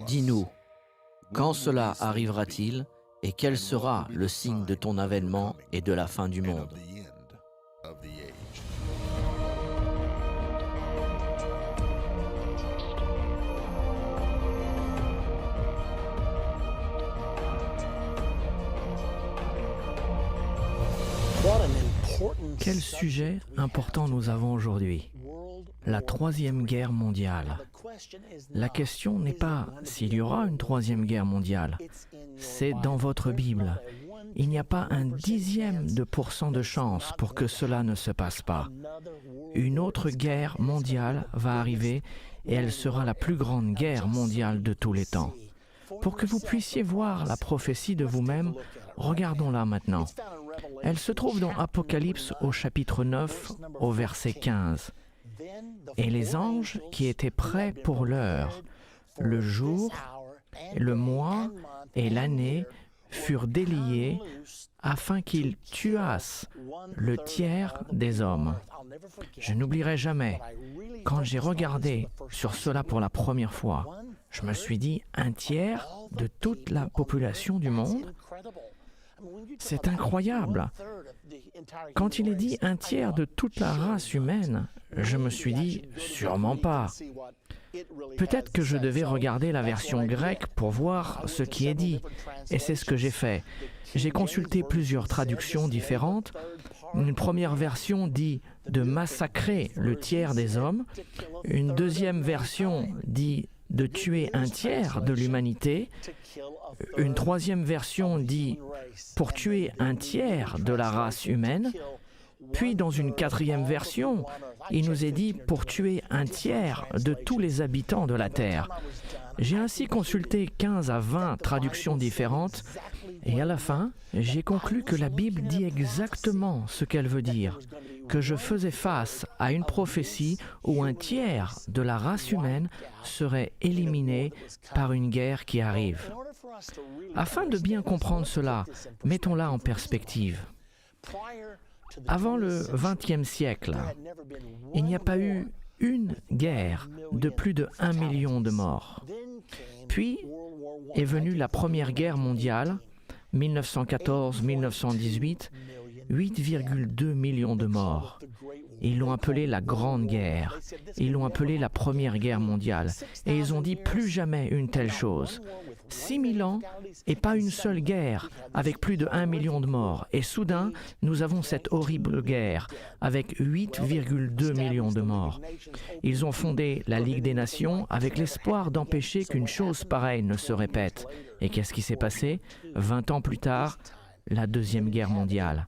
Dis-nous, quand cela arrivera-t-il et quel sera le signe de ton avènement et de la fin du monde? Quel sujet important nous avons aujourd'hui? La Troisième Guerre mondiale. La question n'est pas s'il y aura une Troisième Guerre mondiale, c'est dans votre Bible. Il n'y a pas un dixième de % de chance pour que cela ne se passe pas. Une autre guerre mondiale va arriver et elle sera la plus grande guerre mondiale de tous les temps. Pour que vous puissiez voir la prophétie de vous-même, regardons-la maintenant. Elle se trouve dans Apocalypse au chapitre 9, au verset 15. Et les anges qui étaient prêts pour l'heure, le jour, le mois et l'année furent déliés afin qu'ils tuassent le tiers des hommes. Je n'oublierai jamais, quand j'ai regardé sur cela pour la première fois, je me suis dit, un tiers de toute la population du monde? C'est incroyable. Quand il est dit un tiers de toute la race humaine, je me suis dit, sûrement pas. Peut-être que je devais regarder la version grecque pour voir ce qui est dit, et c'est ce que j'ai fait. J'ai consulté plusieurs traductions différentes. Une première version dit de massacrer le tiers des hommes. Une deuxième version dit de tuer un tiers de l'humanité. Une troisième version dit pour tuer un tiers de la race humaine. Puis dans une quatrième version, il nous est dit pour tuer un tiers de tous les habitants de la terre. J'ai ainsi consulté 15 à 20 traductions différentes et à la fin, j'ai conclu que la Bible dit exactement ce qu'elle veut dire, que je faisais face à une prophétie où un tiers de la race humaine serait éliminé par une guerre qui arrive. Afin de bien comprendre cela, mettons-la en perspective. Avant le XXe siècle, il n'y a pas eu une guerre de plus de 1 million de morts. Puis est venue la Première Guerre mondiale, 1914-1918, 8,2 millions de morts. Ils l'ont appelée la Grande Guerre. Ils l'ont appelée la Première Guerre mondiale. Et ils ont dit plus jamais une telle chose. 6 000 ans et pas une seule guerre avec plus de 1 million de morts. Et soudain, nous avons cette horrible guerre avec 8,2 millions de morts. Ils ont fondé la Ligue des Nations avec l'espoir d'empêcher qu'une chose pareille ne se répète. Et qu'est-ce qui s'est passé? 20 ans plus tard, la Deuxième Guerre mondiale.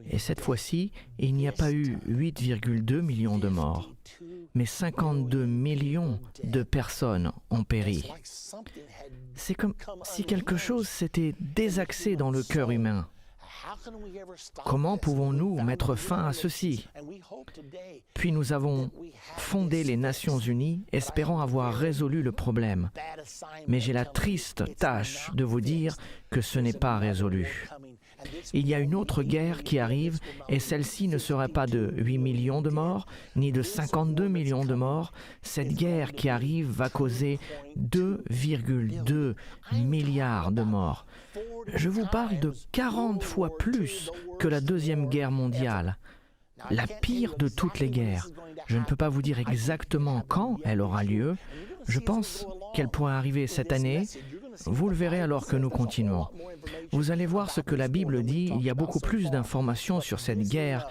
Et cette fois-ci, il n'y a pas eu 8,2 millions de morts, mais 52 millions de personnes ont péri. C'est comme si quelque chose s'était désaxé dans le cœur humain. Comment pouvons-nous mettre fin à ceci? Puis nous avons fondé les Nations Unies, espérant avoir résolu le problème. Mais j'ai la triste tâche de vous dire que ce n'est pas résolu. Il y a une autre guerre qui arrive et celle-ci ne serait pas de 8 millions de morts, ni de 52 millions de morts. Cette guerre qui arrive va causer 2,2 milliards de morts. Je vous parle de 40 fois plus que la Deuxième Guerre mondiale. La pire de toutes les guerres. Je ne peux pas vous dire exactement quand elle aura lieu. Je pense qu'elle pourrait arriver cette année. Vous le verrez alors que nous continuons. Vous allez voir ce que la Bible dit. Il y a beaucoup plus d'informations sur cette guerre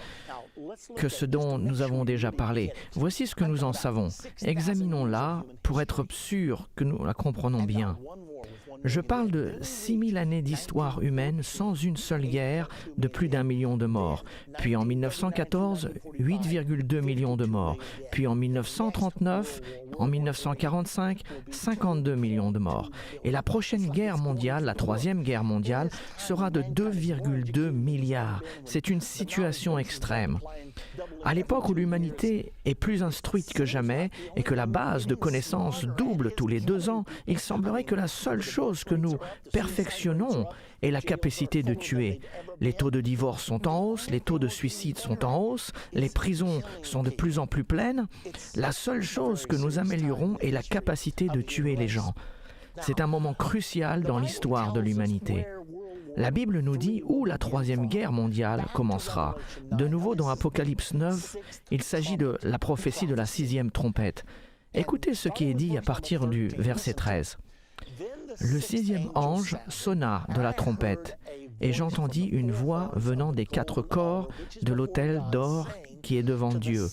que ce dont nous avons déjà parlé. Voici ce que nous en savons. Examinons-la pour être sûrs que nous la comprenons bien. Je parle de 6000 années d'histoire humaine sans une seule guerre de plus d'1 million de morts. Puis en 1914, 8,2 millions de morts. Puis en 1939, en 1945, 52 millions de morts. Et la prochaine guerre mondiale, la troisième guerre mondiale, sera de 2,2 milliards. C'est une situation extrême. À l'époque où l'humanité est plus instruite que jamais et que la base de connaissances double tous les 2 ans, il semblerait que la seule chose que nous perfectionnons est la capacité de tuer. Les taux de divorce sont en hausse, les taux de suicide sont en hausse, les prisons sont de plus en plus pleines. La seule chose que nous améliorons est la capacité de tuer les gens. C'est un moment crucial dans l'histoire de l'humanité. La Bible nous dit où la troisième guerre mondiale commencera. De nouveau dans Apocalypse 9, il s'agit de la prophétie de la 6e trompette. Écoutez ce qui est dit à partir du verset 13. Le 6e ange sonna de la trompette, et j'entendis une voix venant des 4 corps de l'autel d'or qui est devant Dieu,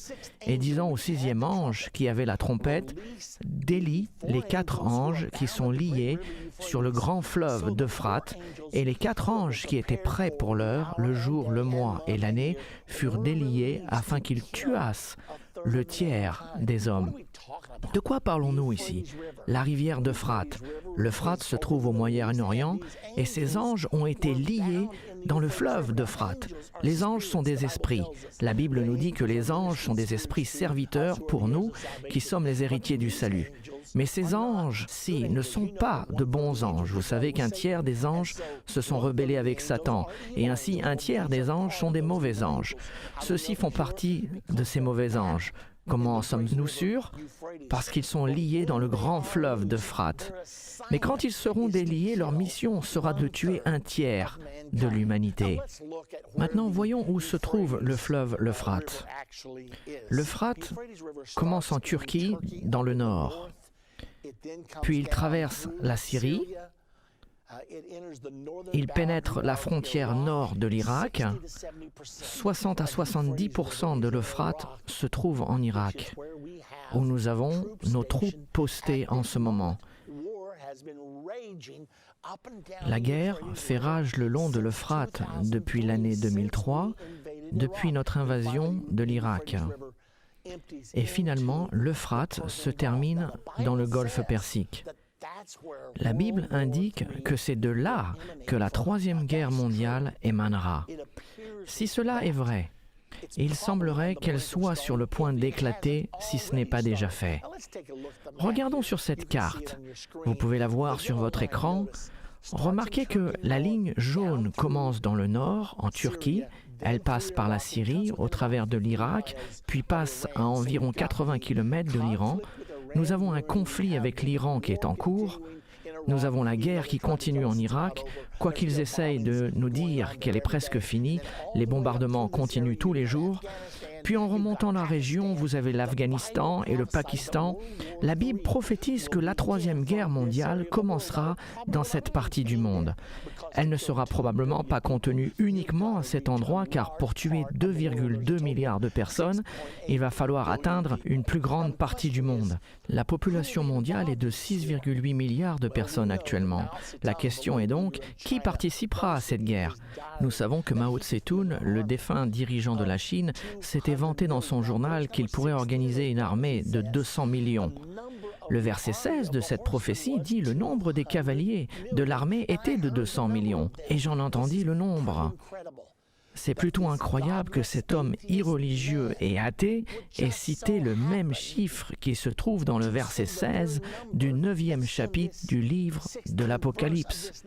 et disant au 6e ange qui avait la trompette, « Délie les 4 anges qui sont liés sur le grand fleuve d'Euphrate, et les 4 anges qui étaient prêts pour l'heure, le jour, le mois et l'année, furent déliés afin qu'ils tuassent le tiers des hommes. » De quoi parlons-nous ici? La rivière d'Euphrate. L'Euphrate se trouve au Moyen-Orient et ces anges ont été liés dans le fleuve d'Euphrate. Les anges sont des esprits. La Bible nous dit que les anges sont des esprits serviteurs pour nous qui sommes les héritiers du salut. Mais ces anges-ci ne sont pas de bons anges. Vous savez qu'un tiers des anges se sont rebellés avec Satan, et ainsi un tiers des anges sont des mauvais anges. Ceux-ci font partie de ces mauvais anges. Comment en sommes-nous sûrs? Parce qu'ils sont liés dans le grand fleuve d'Euphrate. Mais quand ils seront déliés, leur mission sera de tuer un tiers de l'humanité. Maintenant, voyons où se trouve le fleuve l'Euphrate. L'Euphrate commence en Turquie, dans le nord. Puis il traverse la Syrie. Il pénètre la frontière nord de l'Irak. 60 à 70% de l'Euphrate se trouve en Irak, où nous avons nos troupes postées en ce moment. La guerre fait rage le long de l'Euphrate depuis l'année 2003, depuis notre invasion de l'Irak. Et finalement, l'Euphrate se termine dans le golfe Persique. La Bible indique que c'est de là que la troisième guerre mondiale émanera. Si cela est vrai, il semblerait qu'elle soit sur le point d'éclater si ce n'est pas déjà fait. Regardons sur cette carte. Vous pouvez la voir sur votre écran. Remarquez que la ligne jaune commence dans le nord, en Turquie. Elle passe par la Syrie, au travers de l'Irak, puis passe à environ 80 km de l'Iran. Nous avons un conflit avec l'Iran qui est en cours. Nous avons la guerre qui continue en Irak. Quoi qu'ils essayent de nous dire qu'elle est presque finie, les bombardements continuent tous les jours. Puis en remontant la région, vous avez l'Afghanistan et le Pakistan. La Bible prophétise que la troisième guerre mondiale commencera dans cette partie du monde. Elle ne sera probablement pas contenue uniquement à cet endroit, car pour tuer 2,2 milliards de personnes, il va falloir atteindre une plus grande partie du monde. La population mondiale est de 6,8 milliards de personnes actuellement. La question est donc, qui participera à cette guerre? Nous savons que Mao Tse-tung, le défunt dirigeant de la Chine, s'était vanté dans son journal qu'il pourrait organiser une armée de 200 millions. Le verset 16 de cette prophétie dit le nombre des cavaliers de l'armée était de 200 millions. Et j'en entendis le nombre. C'est plutôt incroyable que cet homme irreligieux et athée ait cité le même chiffre qui se trouve dans le verset 16 du 9e chapitre du livre de l'Apocalypse.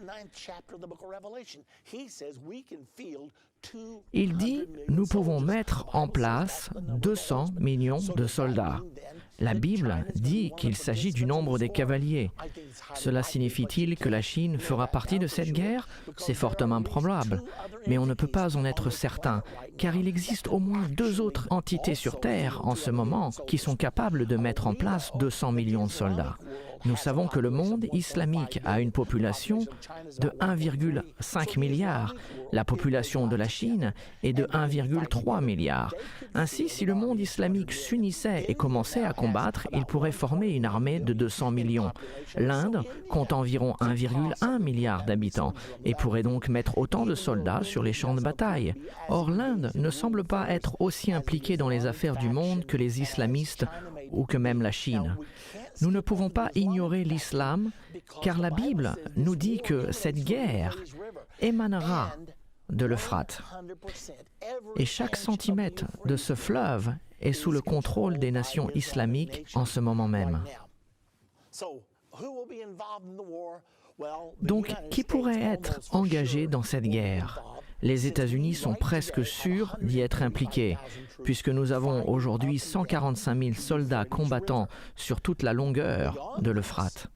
Il dit « Nous pouvons mettre en place 200 millions de soldats ». La Bible dit qu'il s'agit du nombre des cavaliers. Cela signifie-t-il que la Chine fera partie de cette guerre? C'est fortement probable, mais on ne peut pas en être certain, car il existe au moins 2 autres entités sur Terre en ce moment qui sont capables de mettre en place 200 millions de soldats. Nous savons que le monde islamique a une population de 1,5 milliard. La population de la Chine est de 1,3 milliard. Ainsi, si le monde islamique s'unissait et commençait à combattre, il pourrait former une armée de 200 millions. L'Inde compte environ 1,1 milliard d'habitants et pourrait donc mettre autant de soldats sur les champs de bataille. Or, l'Inde ne semble pas être aussi impliquée dans les affaires du monde que les islamistes ou que même la Chine. Nous ne pouvons pas ignorer l'islam car la Bible nous dit que cette guerre émanera de l'Euphrate. Et chaque centimètre de ce fleuve est sous le contrôle des nations islamiques en ce moment même. Donc, qui pourrait être engagé dans cette guerre? Les États-Unis sont presque sûrs d'y être impliqués, puisque nous avons aujourd'hui 145 000 soldats combattants sur toute la longueur de l'Euphrate.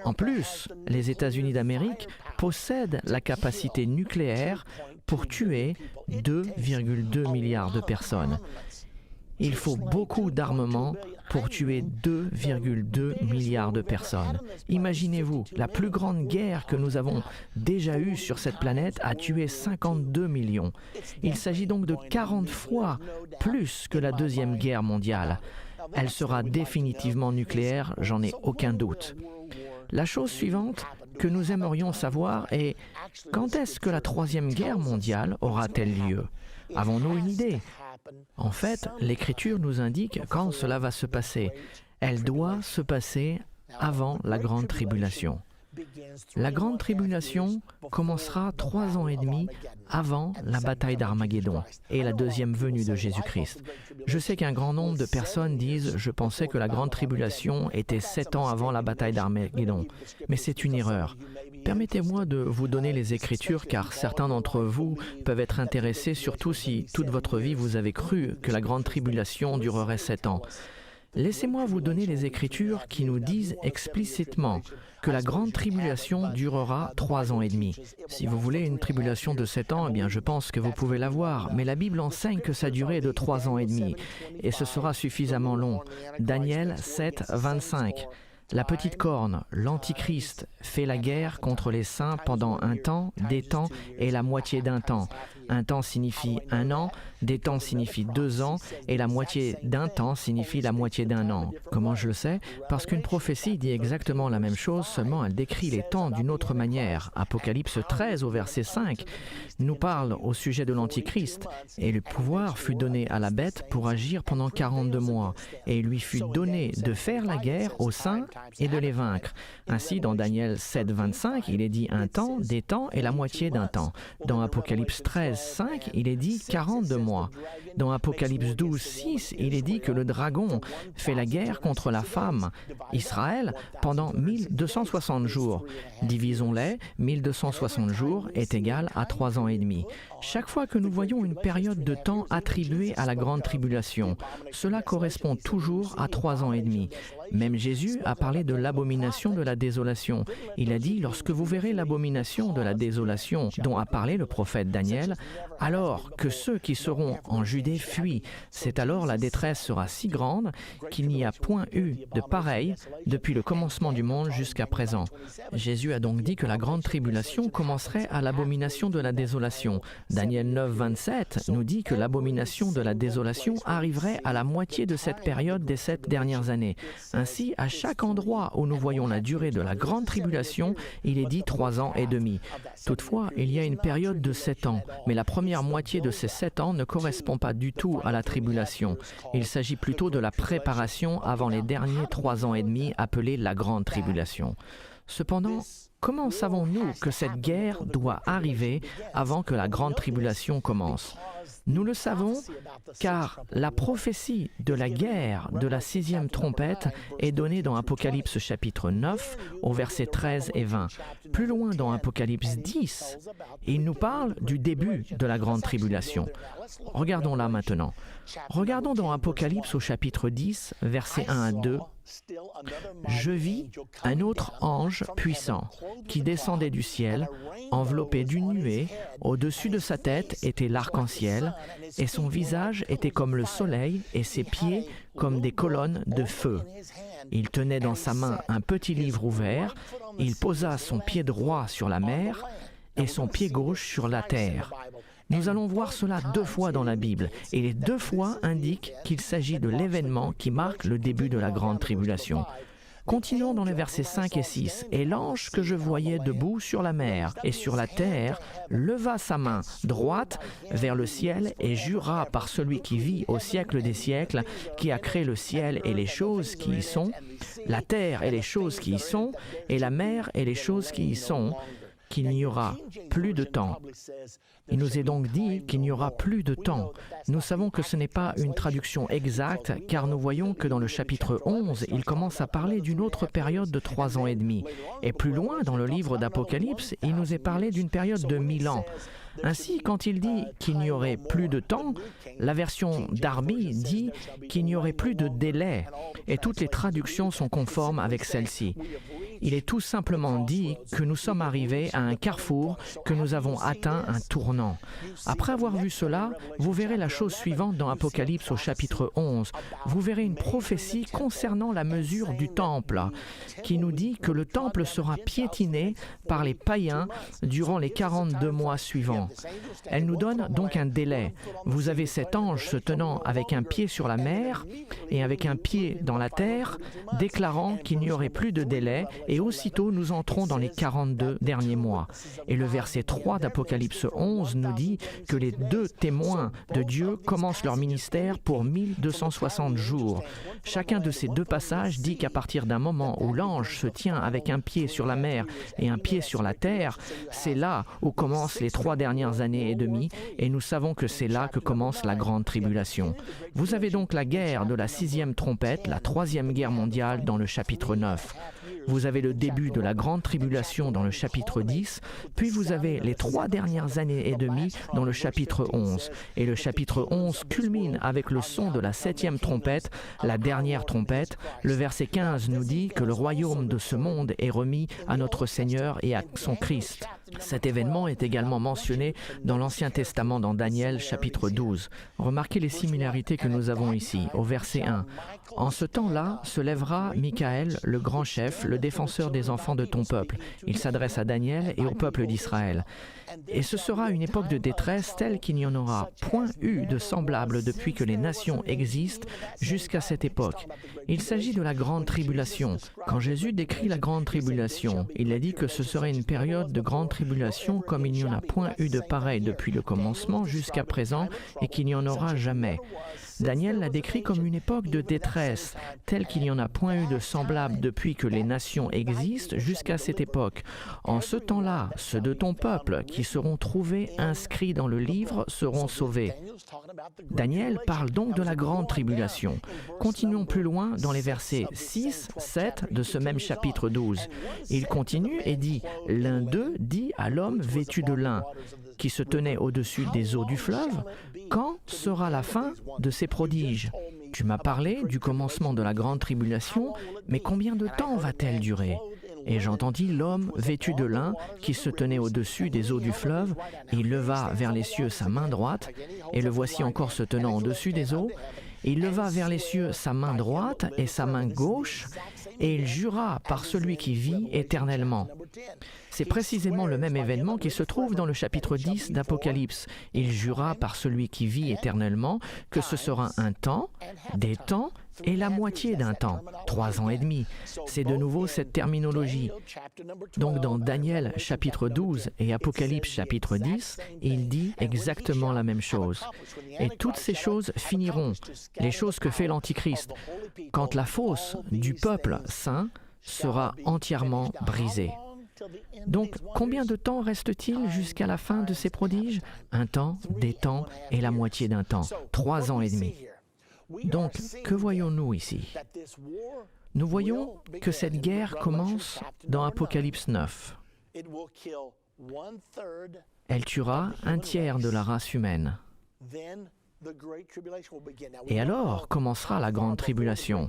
En plus, les États-Unis d'Amérique possèdent la capacité nucléaire pour tuer 2,2 milliards de personnes. Il faut beaucoup d'armement pour tuer 2,2 milliards de personnes. Imaginez-vous, la plus grande guerre que nous avons déjà eue sur cette planète a tué 52 millions. Il s'agit donc de 40 fois plus que la Deuxième Guerre mondiale. Elle sera définitivement nucléaire, j'en ai aucun doute. La chose suivante que nous aimerions savoir est quand est-ce que la Troisième Guerre mondiale aura-t-elle lieu? Avons-nous une idée? En fait, l'Écriture nous indique quand cela va se passer. Elle doit se passer avant la Grande Tribulation. La Grande Tribulation commencera 3 ans et demi avant la bataille d'Armageddon et la deuxième venue de Jésus-Christ. Je sais qu'un grand nombre de personnes disent « Je pensais que la Grande Tribulation était 7 ans avant la bataille d'Armageddon », mais c'est une erreur. Permettez-moi de vous donner les Écritures car certains d'entre vous peuvent être intéressés, surtout si toute votre vie vous avez cru que la Grande Tribulation durerait 7 ans. Laissez-moi vous donner les Écritures qui nous disent explicitement que la grande tribulation durera 3 ans et demi. Si vous voulez une tribulation de 7 ans, eh bien je pense que vous pouvez l'avoir, mais la Bible enseigne que sa durée est de 3 ans et demi, et ce sera suffisamment long. Daniel 7, 25. La petite corne, l'Antichrist, fait la guerre contre les saints pendant un temps, des temps et la moitié d'un temps. Un temps signifie 1 an, des temps signifie 2 ans et la moitié d'un temps signifie la moitié d'un an. Comment je le sais? Parce qu'une prophétie dit exactement la même chose, seulement elle décrit les temps d'une autre manière. Apocalypse 13 au verset 5 nous parle au sujet de l'Antichrist. Et le pouvoir fut donné à la bête pour agir pendant 42 mois. Et il lui fut donné de faire la guerre aux saints et de les vaincre. Ainsi, dans Daniel 7, 25, il est dit un temps, des temps et la moitié d'un temps. Dans Apocalypse 13, 5, il est dit 42 mois. Dans Apocalypse 12, 6, il est dit que le dragon fait la guerre contre la femme, Israël, pendant 1260 jours. Divisons-les, 1260 jours est égal à 3 ans et demi. Chaque fois que nous voyons une période de temps attribuée à la grande tribulation, cela correspond toujours à 3 ans et demi. Même Jésus a parlé de l'abomination de la désolation. Il a dit, lorsque vous verrez l'abomination de la désolation dont a parlé le prophète Daniel, alors que ceux qui seront en Judée fuient, c'est alors la détresse sera si grande qu'il n'y a point eu de pareil depuis le commencement du monde jusqu'à présent. Jésus a donc dit que la grande tribulation commencerait à l'abomination de la désolation. Daniel 9, 27 nous dit que l'abomination de la désolation arriverait à la moitié de cette période des 7 dernières années. Ainsi, à chaque endroit où nous voyons la durée de la grande tribulation, il est dit 3 ans et demi. Toutefois, il y a une période de 7 ans, mais la première moitié de ces 7 ans ne correspond pas du tout à la tribulation. Il s'agit plutôt de la préparation avant les derniers 3 ans et demi appelés la grande tribulation. Cependant, comment savons-nous que cette guerre doit arriver avant que la grande tribulation commence? Nous le savons car la prophétie de la guerre de la 6e trompette est donnée dans Apocalypse chapitre 9 au verset 13 et 20. Plus loin dans Apocalypse 10, il nous parle du début de la grande tribulation. Regardons-la maintenant. Regardons dans Apocalypse au chapitre 10, versets 1 à 2. Je vis un autre ange puissant qui descendait du ciel, enveloppé d'une nuée. Au-dessus de sa tête était l'arc-en-ciel, et son visage était comme le soleil, et ses pieds comme des colonnes de feu. Il tenait dans sa main un petit livre ouvert. Il posa son pied droit sur la mer et son pied gauche sur la terre. Nous allons voir cela 2 fois dans la Bible, et les 2 fois indiquent qu'il s'agit de l'événement qui marque le début de la grande tribulation. Continuons dans les versets 5 et 6. « Et l'ange que je voyais debout sur la mer et sur la terre leva sa main droite vers le ciel et jura par celui qui vit au siècle des siècles, qui a créé le ciel et les choses qui y sont, la terre et les choses qui y sont, et la mer et les choses qui y sont, qu'il n'y aura plus de temps. » Il nous est donc dit qu'il n'y aura plus de temps. Nous savons que ce n'est pas une traduction exacte, car nous voyons que dans le chapitre 11, il commence à parler d'une autre période de 3 ans et demi. Et plus loin, dans le livre d'Apocalypse, il nous est parlé d'une période de 1000 ans. Ainsi, quand il dit qu'il n'y aurait plus de temps, la version Darby dit qu'il n'y aurait plus de délai, et toutes les traductions sont conformes avec celle-ci. Il est tout simplement dit que nous sommes arrivés à un carrefour, que nous avons atteint un tournant. Après avoir vu cela, vous verrez la chose suivante dans Apocalypse au chapitre 11. Vous verrez une prophétie concernant la mesure du temple, qui nous dit que le temple sera piétiné par les païens durant les 42 mois suivants. Elle nous donne donc un délai. Vous avez cet ange se tenant avec un pied sur la mer et avec un pied dans la terre, déclarant qu'il n'y aurait plus de délai, et aussitôt nous entrons dans les 42 derniers mois. Et le verset 3 d'Apocalypse 11 nous dit que les 2 témoins de Dieu commencent leur ministère pour 1260 jours. Chacun de ces 2 passages dit qu'à partir d'un moment où l'ange se tient avec un pied sur la mer et un pied sur la terre, c'est là où commencent les 3 dernières années et demie, et nous savons que c'est là que commence la grande tribulation. Vous avez donc la guerre de la 6e trompette, la 3e guerre mondiale dans le chapitre 9. Vous avez le début de la grande tribulation dans le chapitre 10, puis vous avez les 3 dernières années et demie dans le chapitre 11. Et le chapitre 11 culmine avec le son de la 7e trompette, la dernière trompette. Le verset 15 nous dit que le royaume de ce monde est remis à notre Seigneur et à son Christ. Cet événement est également mentionné dans l'Ancien Testament dans Daniel chapitre 12. Remarquez les similarités que nous avons ici, au verset 1. « En ce temps-là se lèvera Michaël, le grand chef, le défenseur des enfants de ton peuple. » Il s'adresse à Daniel et au peuple d'Israël. « Et ce sera une époque de détresse telle qu'il n'y en aura point eu de semblable depuis que les nations existent jusqu'à cette époque. » Il s'agit de la grande tribulation. Quand Jésus décrit la grande tribulation, il a dit que ce serait une période de grande tribulation comme il n'y en a point eu de pareil depuis le commencement jusqu'à présent et qu'il n'y en aura jamais. Daniel l'a décrit comme une époque de détresse, telle qu'il n'y en a point eu de semblable depuis que les nations existent jusqu'à cette époque. En ce temps-là, ceux de ton peuple qui seront trouvés inscrits dans le livre seront sauvés. Daniel parle donc de la grande tribulation. Continuons plus loin dans les versets 6, 7 de ce même chapitre 12. Il continue et dit « L'un d'eux dit à l'homme vêtu de lin, qui se tenait au-dessus des eaux du fleuve, « Quand sera la fin de ces prodiges ? Tu m'as parlé du commencement de la grande tribulation, mais combien de temps va-t-elle durer ? » Et j'entendis l'homme vêtu de lin qui se tenait au-dessus des eaux du fleuve. Il leva vers les cieux sa main droite, et le voici encore se tenant au-dessus des eaux. Il leva vers les cieux sa main droite et sa main gauche, et il jura par celui qui vit éternellement. C'est précisément le même événement qui se trouve dans le chapitre 10 d'Apocalypse. Il jura par celui qui vit éternellement que ce sera un temps, des temps et la moitié d'un temps, 3 ans et demi. C'est de nouveau cette terminologie. Donc dans Daniel chapitre 12 et Apocalypse chapitre 10, il dit exactement la même chose. Et toutes ces choses finiront, les choses que fait l'Antichrist, quand la fosse du peuple saint sera entièrement brisée. Donc, combien de temps reste-t-il jusqu'à la fin de ces prodiges ? Un temps, des temps et la moitié d'un temps, 3 ans et demi. Donc, que voyons-nous ici ? Nous voyons que cette guerre commence dans Apocalypse 9. Elle tuera un tiers de la race humaine. Et alors commencera la grande tribulation.